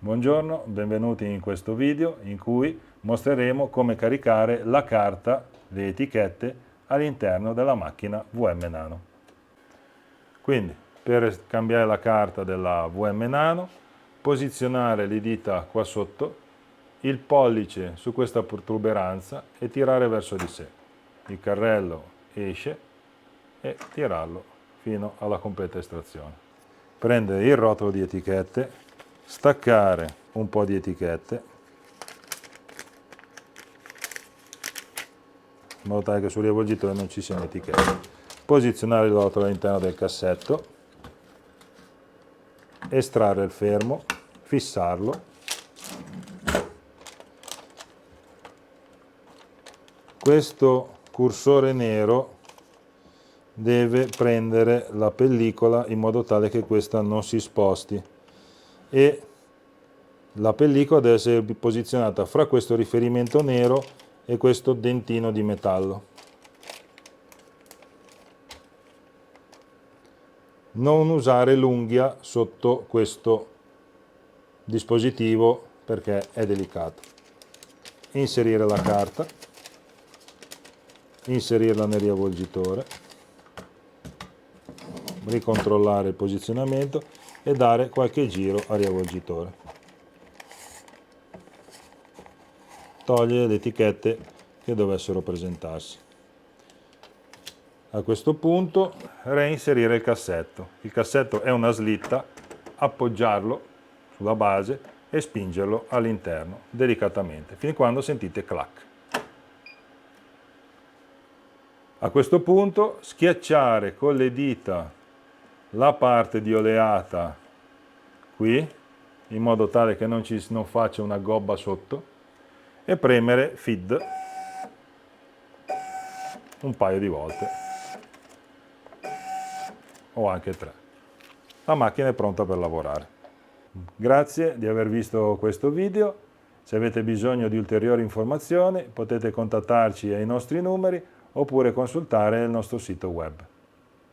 Buongiorno, benvenuti in questo video in cui mostreremo come caricare la carta, le etichette all'interno della macchina VM Nano. Quindi per cambiare la carta della VM Nano, posizionare le dita qua sotto, il pollice su questa protuberanza e tirare verso di sé. Il carrello esce e tirarlo fino alla completa estrazione. Prendere il rotolo di etichette, staccare un po' di etichette in modo tale che sul riavvolgitore non ci siano etichette, posizionare il rotolo all'interno del cassetto, estrarre il fermo, fissarlo, questo cursore nero deve prendere la pellicola in modo tale che questa non si sposti e la pellicola deve essere posizionata fra questo riferimento nero e questo dentino di metallo. Non usare l'unghia sotto questo dispositivo perché è delicato. Inserire la carta, inserirla nel riavvolgitore, ricontrollare il posizionamento e dare qualche giro al riavvolgitore. Togliere le etichette che dovessero presentarsi. A questo punto reinserire il cassetto. Il cassetto è una slitta, appoggiarlo sulla base e spingerlo all'interno delicatamente, fin quando sentite clac. A questo punto schiacciare con le dita la parte di oleata qui, in modo tale che non faccia una gobba sotto, e premere feed un paio di volte o anche 3. La macchina è pronta per lavorare. Grazie di aver visto questo video. Se avete bisogno di ulteriori informazioni potete contattarci ai nostri numeri oppure consultare il nostro sito web.